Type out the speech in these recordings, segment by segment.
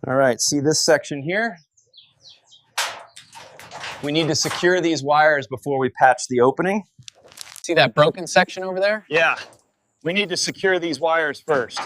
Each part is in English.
All right, see this section here? We need to secure these wires before we patch the opening. See that broken section over there? Yeah, we need to secure these wires first.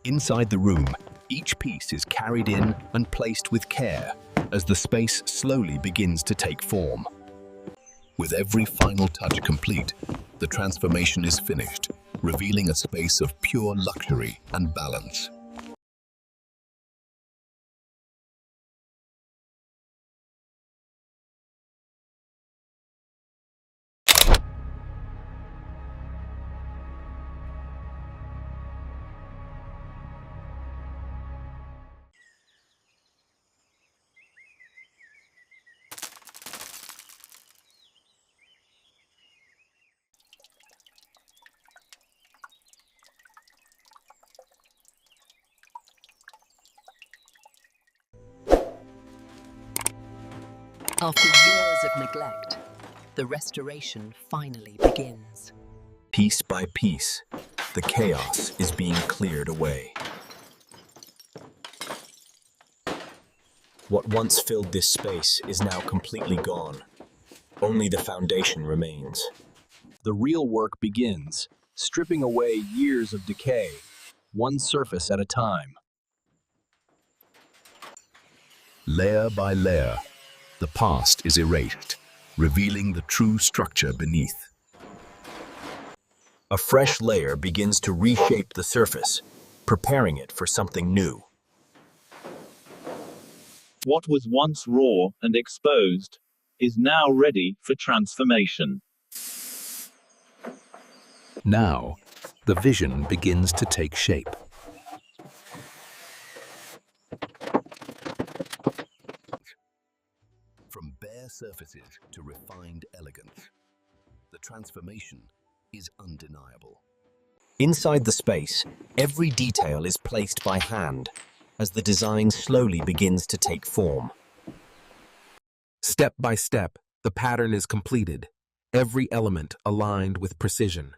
Inside the room, each piece is carried in and placed with care as the space slowly begins to take form. With every final touch complete, the transformation is finished, revealing a space of pure luxury and balance. After years of neglect, the restoration finally begins. Piece by piece, the chaos is being cleared away. What once filled this space is now completely gone. Only the foundation remains. The real work begins, stripping away years of decay, one surface at a time. Layer by layer, the past is erased, revealing the true structure beneath. A fresh layer begins to reshape the surface, preparing it for something new. What was once raw and exposed is now ready for transformation. Now, the vision begins to take shape. From bare surfaces to refined elegance, the transformation is undeniable. Inside the space, every detail is placed by hand as the design slowly begins to take form. Step by step, the pattern is completed, every element aligned with precision.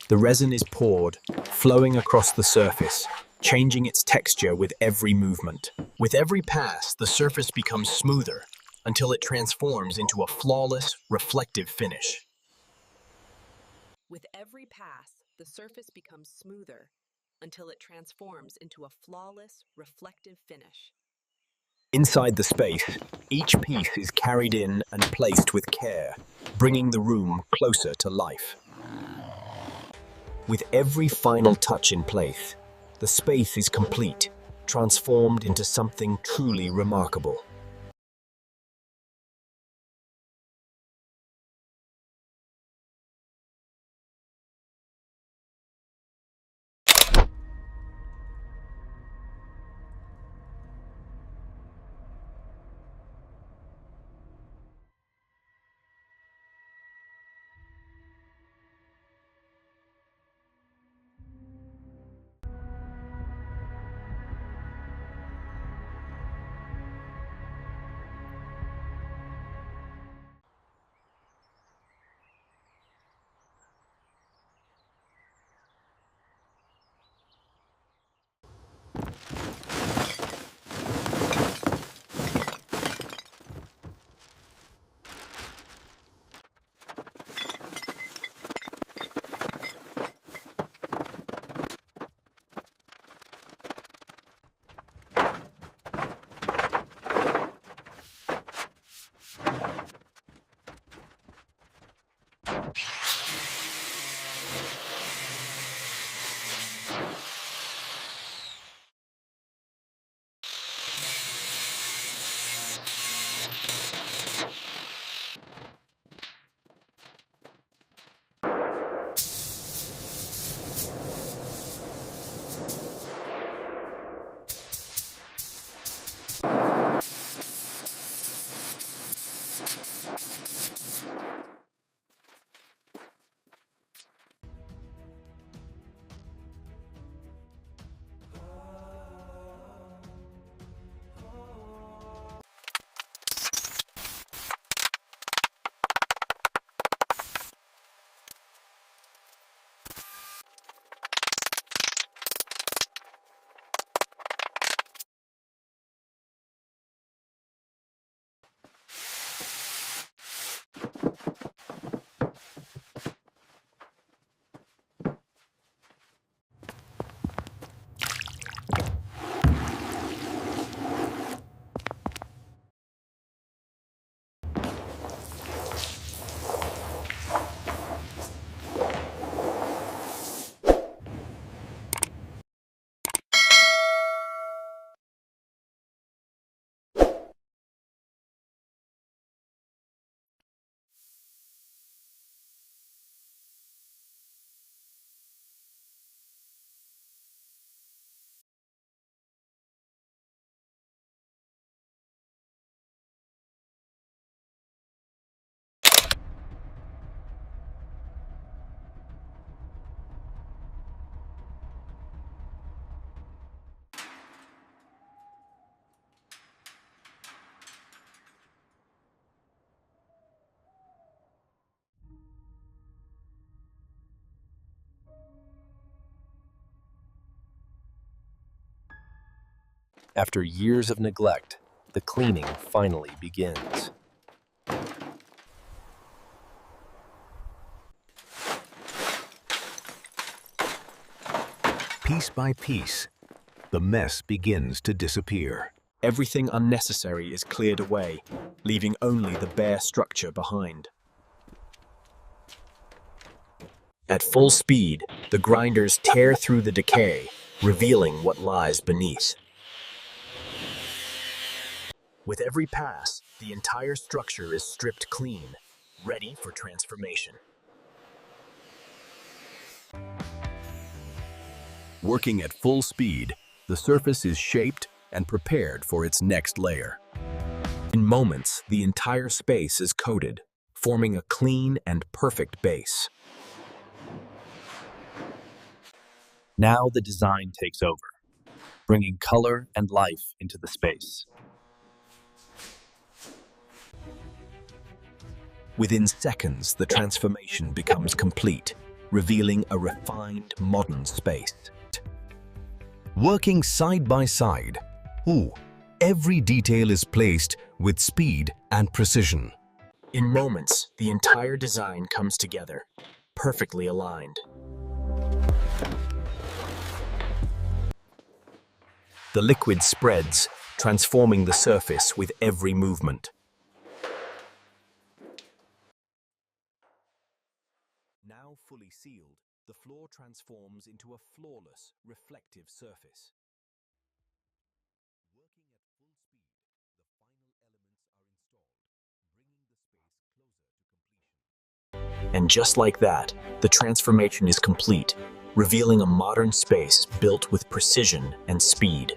The resin is poured, flowing across the surface, changing its texture with every movement. With every pass, the surface becomes smoother until it transforms into a flawless, reflective finish. With every pass, the surface becomes smoother until it transforms into a flawless, reflective finish. Inside the space, each piece is carried in and placed with care, bringing the room closer to life. With every final touch in place, the space is complete, transformed into something truly remarkable. After years of neglect, the cleaning finally begins. Piece by piece, the mess begins to disappear. Everything unnecessary is cleared away, leaving only the bare structure behind. At full speed, the grinders tear through the decay, revealing what lies beneath. With every pass, the entire structure is stripped clean, ready for transformation. Working at full speed, the surface is shaped and prepared for its next layer. In moments, the entire space is coated, forming a clean and perfect base. Now the design takes over, bringing color and life into the space. Within seconds, the transformation becomes complete, revealing a refined, modern space. Working side by side, every detail is placed with speed and precision. In moments, the entire design comes together, perfectly aligned. The liquid spreads, transforming the surface with every movement. Now fully sealed, the floor transforms into a flawless, reflective surface. Working at full speed, the final elements are installed, bringing the space closer to completion. And just like that, the transformation is complete, revealing a modern space built with precision and speed.